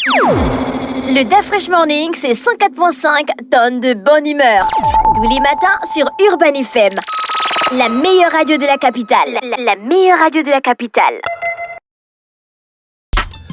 Le DAF Fresh Morning, c'est 104.5 tonnes de bonne humeur. Tous les matins sur Urban FM. La meilleure radio de la capitale. La meilleure radio de la capitale.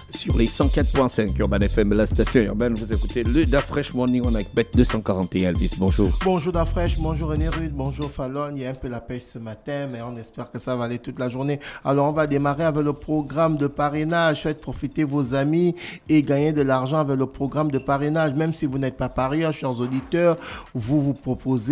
Sur les 104.5 Urban FM, la station urbaine, vous écoutez le DAF Fresh Morning, on est avec Bête 241. Elvis, bonjour. Bonjour DAF Fresh, bonjour René Rude, bonjour Fallon. Il y a un peu la pêche ce matin, mais on espère que ça va aller toute la journée. Alors on va démarrer avec le programme de parrainage. Faites profiter vos amis et gagner de l'argent avec le programme de parrainage. Même si vous n'êtes pas parieur, chers auditeurs, on vous propose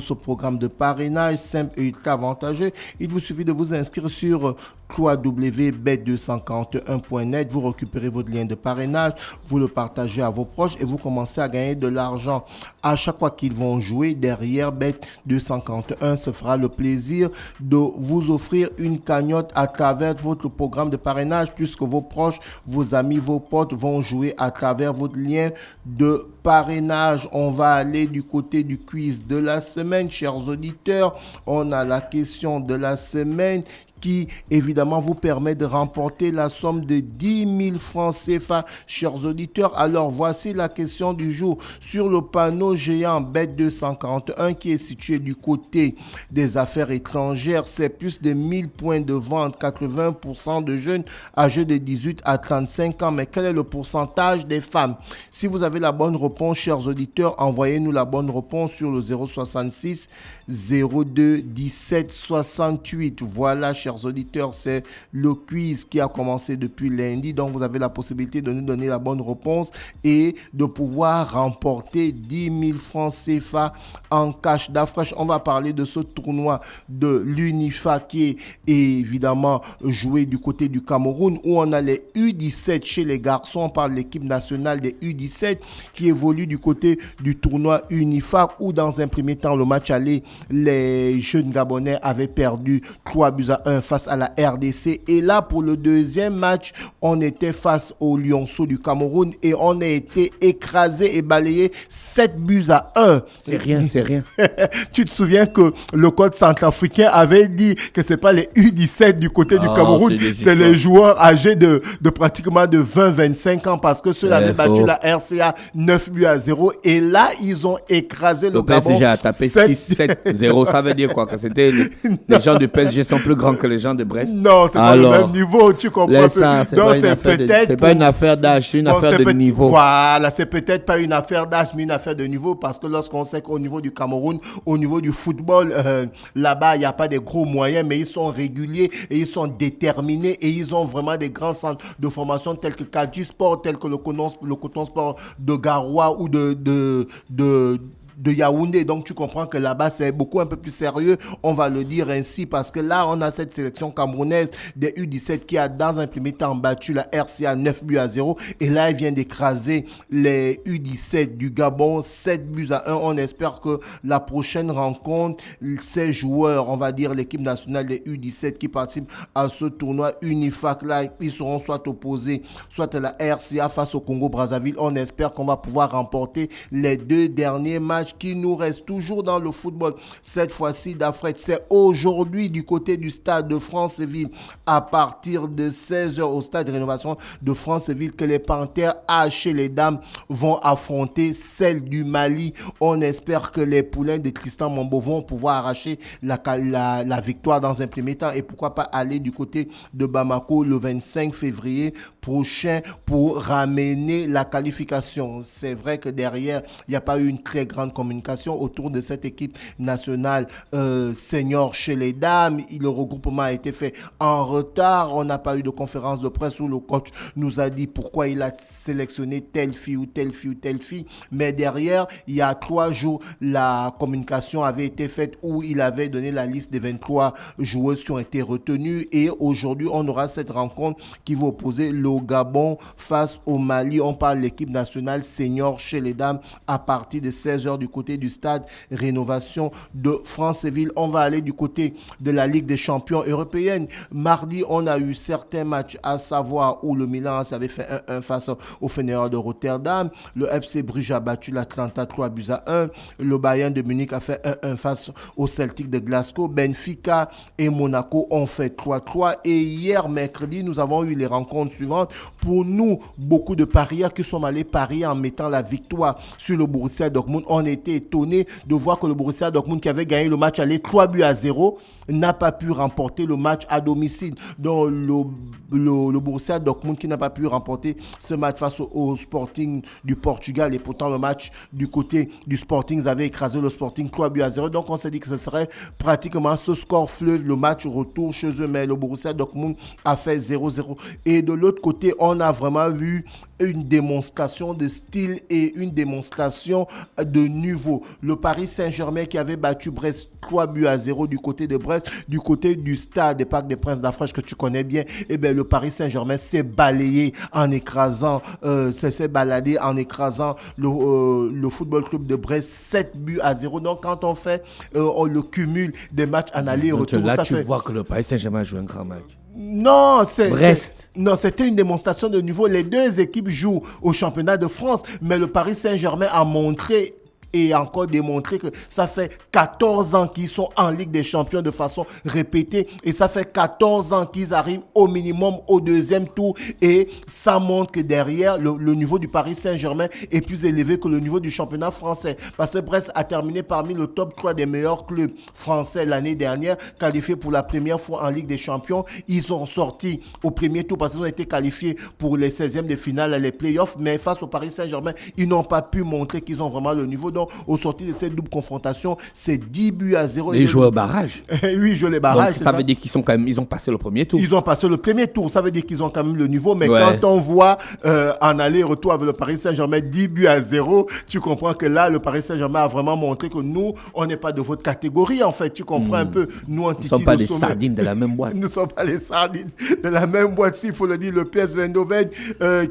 ce programme de parrainage simple et ultra avantageux. Il vous suffit de vous inscrire sur www.bet241.net, vous récupérez votre lien de parrainage, vous le partagez à vos proches et vous commencez à gagner de l'argent. À chaque fois qu'ils vont jouer, derrière Bet241 se fera le plaisir de vous offrir une cagnotte à travers votre programme de parrainage, puisque vos proches, vos amis, vos potes vont jouer à travers votre lien de parrainage. On va aller du côté du quiz de la semaine, chers auditeurs. On a la question de la semaine qui, évidemment, vous permet de remporter la somme de 10 000 francs CFA, chers auditeurs. Alors, voici la question du jour. Sur le panneau géant Bet241, qui est situé du côté des affaires étrangères, c'est plus de 1000 points de vente, 80% de jeunes âgés de 18 à 35 ans. Mais quel est le pourcentage des femmes? Si vous avez la bonne réponse, chers auditeurs, envoyez-nous la bonne réponse sur le 066 02 17 68. Voilà, chers auditeurs, c'est le quiz qui a commencé depuis lundi. Donc, vous avez la possibilité de nous donner la bonne réponse et de pouvoir remporter 10 000 francs CFA en cash. DAF Fresh, on va parler de ce tournoi de l'UNIFA qui est évidemment joué du côté du Cameroun, où on a les U17 chez les garçons. On parle de l'équipe nationale des U17 qui évolue du côté du tournoi UNIFA, où dans un premier temps, le match aller, les jeunes Gabonais avaient perdu 3-1 face à la RDC. Et là, pour le deuxième match, on était face aux Lionceaux du Cameroun et on a été écrasé et balayé 7-1. C'est rien, c'est rien. Tu te souviens que le coach centrafricain avait dit que c'est pas les U17 du côté du Cameroun, c'est les joueurs âgés de pratiquement de 20-25 ans, parce que ceux-là avaient battu la RCA 9-0 et là, ils ont écrasé le Gabon. Le PSG a tapé 6-7-0. Ça veut dire quoi? Que c'était les gens du PSG sont plus grands que les gens de Brest? Non, c'est pas le même niveau, tu comprends? Ça, c'est pas une affaire d'âge, c'est une affaire de niveau. Voilà, c'est peut-être pas une affaire d'âge, mais une affaire de niveau, parce que lorsqu'on sait qu'au niveau du Cameroun, au niveau du football, là-bas, il n'y a pas de gros moyens, mais ils sont réguliers et ils sont déterminés et ils ont vraiment des grands centres de formation tels que Kadji Sport, tels que le Coton Sport de Garoua ou de Yaoundé. Donc tu comprends que là-bas c'est beaucoup un peu plus sérieux, on va le dire ainsi, parce que là on a cette sélection camerounaise des U17 qui a dans un premier temps battu la RCA 9-0 et là elle vient d'écraser les U17 du Gabon 7-1. On espère que la prochaine rencontre, ces joueurs, on va dire l'équipe nationale des U17 qui participent à ce tournoi UNIFAC là, ils seront soit opposés, soit à la RCA face au Congo-Brazzaville. On espère qu'on va pouvoir remporter les deux derniers matchs qui nous reste toujours dans le football. Cette fois-ci, d'Afrique, c'est aujourd'hui du côté du stade de Franceville, à partir de 16h au stade de rénovation de Franceville, que les Panthères A chez les dames vont affronter celle du Mali. On espère que les poulains de Tristan Mambo vont pouvoir arracher la victoire dans un premier temps et pourquoi pas aller du côté de Bamako le 25 février prochain pour ramener la qualification. C'est vrai que derrière, il n'y a pas eu une très grande communication autour de cette équipe nationale senior chez les dames. Le regroupement a été fait en retard. On n'a pas eu de conférence de presse où le coach nous a dit pourquoi il a sélectionné telle fille ou telle fille ou telle fille. Mais derrière, il y a 3 jours, la communication avait été faite où il avait donné la liste des 23 joueuses qui ont été retenues. Et aujourd'hui, on aura cette rencontre qui va opposer le Gabon face au Mali. On parle de l'équipe nationale senior chez les dames à partir de 16h du côté du stade Rénovation de Franceville. On va aller du côté de la Ligue des champions européenne. Mardi, on a eu certains matchs, à savoir où le Milan avait fait 1-1 face au Feyenoord de Rotterdam. Le FC Bruges a battu l'Atlanta 3-1. Le Bayern de Munich a fait 1-1 face au Celtic de Glasgow. Benfica et Monaco ont fait 3-3. Et hier, mercredi, nous avons eu les rencontres suivantes. différente. Pour nous, beaucoup de parieurs qui sont allés parier en mettant la victoire sur le Borussia Dortmund, on était étonnés de voir que le Borussia Dortmund, qui avait gagné le match aller 3-0, n'a pas pu remporter le match à domicile. Donc le Borussia Dortmund qui n'a pas pu remporter ce match face au Sporting du Portugal, et pourtant le match du côté du Sporting avait écrasé le Sporting 3-0. Donc on s'est dit que ce serait pratiquement ce score fleuve, le match retour chez eux, mais le Borussia Dortmund a fait 0-0. Et de l'autre côté, on a vraiment vu une démonstration de style et une démonstration de niveau. Le Paris Saint-Germain qui avait battu Brest 3-0 du côté de Brest, du côté du stade des Parcs des Princes d'Afrique que tu connais bien, et bien le Paris Saint-Germain s'est balayé en écrasant, s'est baladé en écrasant le Football Club de Brest 7-0. Donc quand on fait le cumul des matchs en aller-retour, là ça tu fait... vois que le Paris Saint-Germain joue un grand match. Non, C'était une démonstration de niveau. Les deux équipes jouent au championnat de France, mais le Paris Saint-Germain a montré et encore démontré que ça fait 14 ans qu'ils sont en Ligue des Champions de façon répétée, et ça fait 14 ans qu'ils arrivent au minimum au deuxième tour, et ça montre que derrière, le niveau du Paris Saint-Germain est plus élevé que le niveau du championnat français, parce que Brest a terminé parmi le top 3 des meilleurs clubs français l'année dernière, qualifiés pour la première fois en Ligue des Champions. Ils sont sortis au premier tour parce qu'ils ont été qualifiés pour les 16e de finale, les playoffs, mais face au Paris Saint-Germain, ils n'ont pas pu montrer qu'ils ont vraiment le niveau. Donc, au sorti de cette double confrontation, c'est 10-0. Ils jouent au barrage. Oui, ils jouent les barrages. Donc, ça veut dire qu'ils sont quand même, ils ont passé le premier tour. Ils ont passé le premier tour. Ça veut dire qu'ils ont quand même le niveau. Mais quand on voit en aller-retour avec le Paris Saint-Germain 10-0, tu comprends que là, le Paris Saint-Germain a vraiment montré que nous, on n'est pas de votre catégorie, en fait. Tu comprends un peu. Nous, on ne sommes pas des sardines de la même boîte. Nous ne sommes pas les sardines de la même boîte. S'il faut le dire, le PSV Eindhoven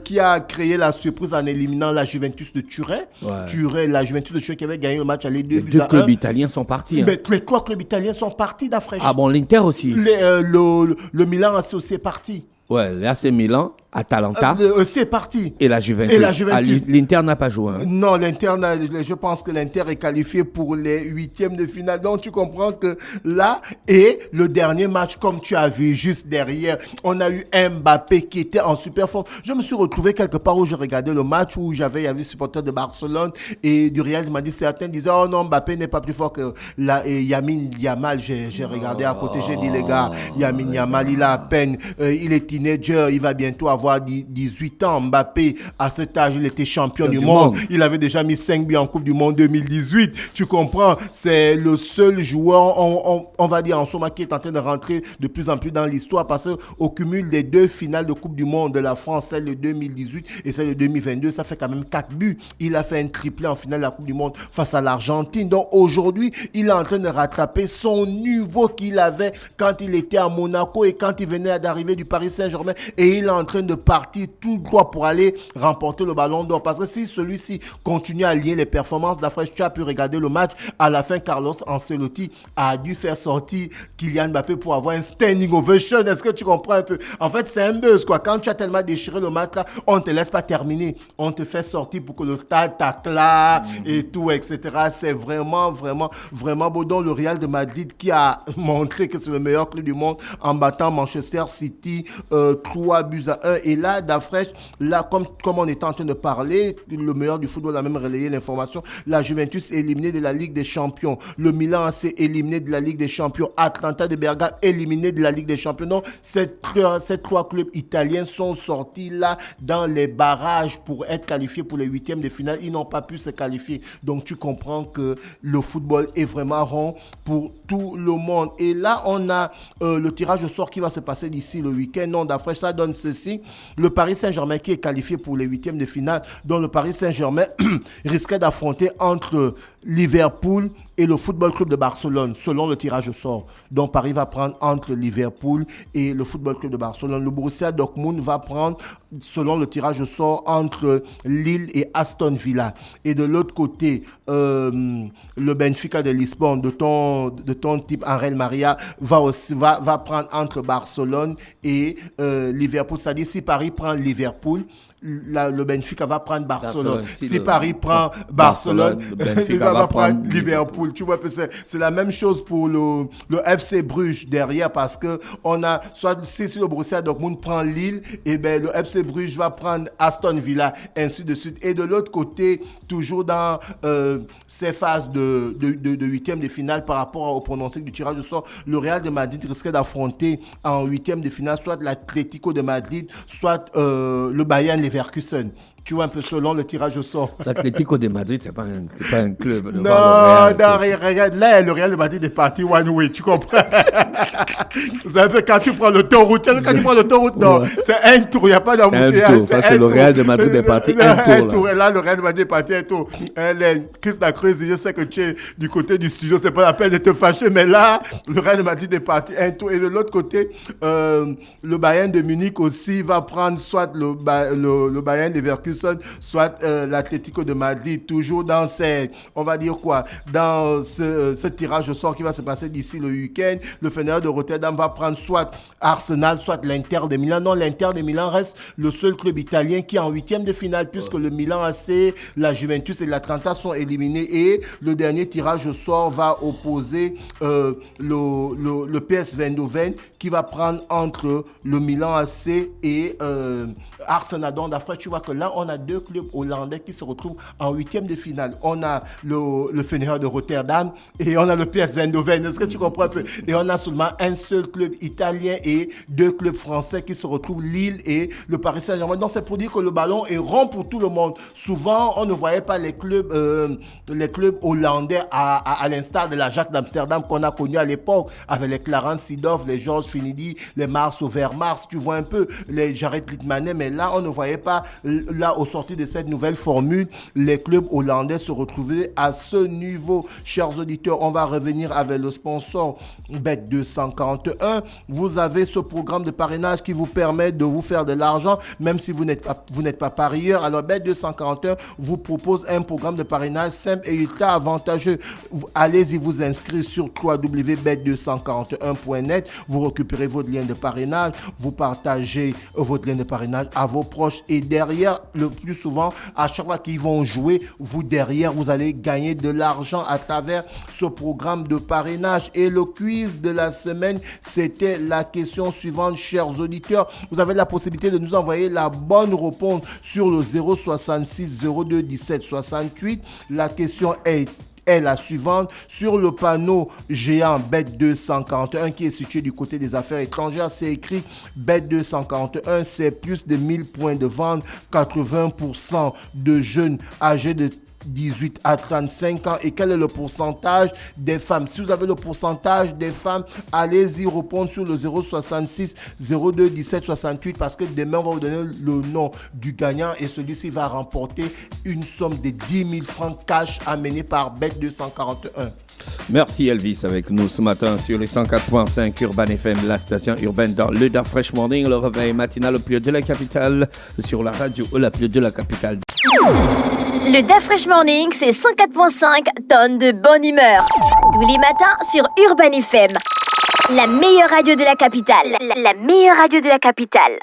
qui a créé la surprise en éliminant la Juventus de Turin. La Juventus de Turin qui avait gagné le match aller 2-1. Les deux clubs italiens sont partis. Mais trois clubs italiens sont partis d'Afrique. Ah bon, l'Inter aussi. Le Milan aussi est parti. Ouais, là c'est Milan, Atalanta. C'est parti. Et la Juventus. L'Inter n'a pas joué. Hein. Non, je pense que l'Inter est qualifié pour les 8e de finale. Donc tu comprends que là, et le dernier match, comme tu as vu juste derrière, on a eu Mbappé qui était en super forme. Je me suis retrouvé quelque part où je regardais le match, où il y avait des supporters de Barcelone et du Real. Il m'a dit, certains disaient, oh non, Mbappé n'est pas plus fort que Lamine Yamal. J'ai regardé à côté, j'ai dit, les gars, Lamine Yamal, il a à peine, il est teenager, il va bientôt avoir 18 ans. Mbappé, à cet âge, il était champion du monde. Il avait déjà mis 5 buts en Coupe du Monde 2018. Tu comprends? C'est le seul joueur, on va dire en somme, qui est en train de rentrer de plus en plus dans l'histoire, parce qu'au cumul des deux finales de Coupe du Monde de la France, celle de 2018 et celle de 2022, ça fait quand même 4 buts. Il a fait un triplé en finale de la Coupe du Monde face à l'Argentine. Donc aujourd'hui, il est en train de rattraper son niveau qu'il avait quand il était à Monaco et quand il venait d'arriver du Paris Saint-Germain, et il est en train de partir tout droit pour aller remporter le ballon d'or. Parce que si celui-ci continue à lier les performances d'Afrique, tu as pu regarder le match, à la fin, Carlos Ancelotti a dû faire sortir Kylian Mbappé pour avoir un standing ovation. Est-ce que tu comprends un peu? En fait, c'est un buzz, quoi. Quand tu as tellement déchiré le match, là, on ne te laisse pas terminer. On te fait sortir pour que le stade t'acclame et tout, etc. C'est vraiment, vraiment, vraiment beau. Donc, le Real de Madrid qui a montré que c'est le meilleur club du monde en battant Manchester City 3-1. Et là, d'Afrique, là, comme on était en train de parler, le meilleur du football a même relayé l'information. La Juventus est éliminée de la Ligue des Champions. Le Milan s'est éliminé de la Ligue des Champions. Atlanta de Bergame éliminé de la Ligue des Champions. Donc, ces 3 clubs italiens sont sortis là dans les barrages pour être qualifiés pour les 8e de finale. Ils n'ont pas pu se qualifier. Donc, tu comprends que le football est vraiment rond pour tout le monde. Et là, on a le tirage au sort qui va se passer d'ici le week-end. Non, d'après ça donne ceci. Le Paris Saint-Germain qui est qualifié pour les 8e de finale, dont le Paris Saint-Germain risquait d'affronter entre Liverpool et le Football Club de Barcelone, selon le tirage au sort. Donc Paris va prendre entre Liverpool et le Football Club de Barcelone. Le Borussia Dortmund va prendre, selon le tirage au sort, entre Lille et Aston Villa. Et de l'autre côté, le Benfica de Lisbonne, de ton type Angel Maria, va prendre entre Barcelone et Liverpool. C'est-à-dire, si Paris prend Liverpool, le Benfica va prendre Barcelone. Si Si le- Paris prend Barcelone, le Benfica il va va prendre prendre Liverpool. Tu vois, c'est la même chose pour le FC Bruges derrière parce que on a soit si le Borussia Dortmund prend Lille, et ben le FC Bruges va prendre Aston Villa, ainsi de suite. Et de l'autre côté, toujours dans ces phases de huitième de finale par rapport au pronostic du tirage au sort, le Real de Madrid risquait d'affronter en huitième de finale soit l'Atlético de Madrid, soit le Bayern Leverkusen. Tu vois, un peu selon le tirage au sort. L'Atlético de Madrid, c'est pas un club. Non, Real, regarde, là, le Real de Madrid est parti one way, tu comprends? Vous savez, quand tu prends l'autoroute, non, Ouais. c'est un tour, il n'y a pas d'embouteillage. Un tour, parce que le Real de Madrid est parti un tour, là. Et là, le Real de Madrid est parti un tour. Chris Lacroix, je sais que tu es du côté du studio, c'est pas la peine de te fâcher, mais là, le Real de Madrid est parti un tour. Et de l'autre côté, le Bayern de Munich aussi va prendre soit le Bayern Leverkusen, soit l'Atlético de Madrid, toujours dans on va dire quoi, dans ce tirage au sort qui va se passer d'ici le week-end. Le Feyenoord de Rotterdam va prendre soit Arsenal, soit l'Inter de Milan. Non, l'Inter de Milan reste le seul club italien qui est en huitième de finale, puisque le Milan AC, la Juventus et l'Atalanta sont éliminés. Et le dernier tirage au sort va opposer le PSV Eindhoven, qui va prendre entre le Milan AC et Arsenal. Donc, d'après, tu vois que là, on a deux clubs hollandais qui se retrouvent en huitième de finale. On a le Feyenoord de Rotterdam et on a le PSV Eindhoven. Est-ce que tu comprends un peu? Et on a seulement un seul club italien et deux clubs français qui se retrouvent, Lille et le Paris Saint-Germain. Donc, c'est pour dire que le ballon est rond pour tout le monde. Souvent, on ne voyait pas les clubs hollandais à l'instar de l'Ajax d'Amsterdam qu'on a connu à l'époque avec les Clarence Seedorf, les Georges Finidi, les Mars Overmars. Tu vois un peu les Jared Litmanen, mais là, on ne voyait pas, là, au sortir de cette nouvelle formule, les clubs hollandais se retrouvaient à ce niveau. Chers auditeurs, on va revenir avec le sponsor Bet241. Vous avez ce programme de parrainage qui vous permet de vous faire de l'argent, même si vous n'êtes pas parieur. Alors, Bet241 vous propose un programme de parrainage simple et ultra avantageux. Allez-y vous inscrire sur www.bet241.net. Vous récupérez votre lien de parrainage, vous partagez votre lien de parrainage à vos proches et derrière, le plus souvent, à chaque fois qu'ils vont jouer, vous derrière, vous allez gagner de l'argent à travers ce programme de parrainage. Et le quiz de la semaine, c'était la question suivante, chers auditeurs. Vous avez la possibilité de nous envoyer la bonne réponse sur le 066 02 17 68. La question est la suivante. Sur le panneau géant Bet241 qui est situé du côté des affaires étrangères, c'est écrit Bet241, c'est plus de 1000 points de vente, 80% de jeunes âgés de 18 à 35 ans. Et quel est le pourcentage des femmes? Si vous avez le pourcentage des femmes, allez-y répondre sur le 066 02 17 68 parce que demain on va vous donner le nom du gagnant et celui-ci va remporter une somme de 10 000 francs cash amenée par Bet241. Merci Elvis avec nous ce matin sur les 104.5 Urban FM, la station urbaine dans le Da Fresh Morning, le réveil matinal au plus de la capitale, sur la radio la plus de la capitale. Le Da Fresh Morning, c'est 104.5 tonnes de bonne humeur. Tous les matins sur Urban FM. La meilleure radio de la capitale. La meilleure radio de la capitale.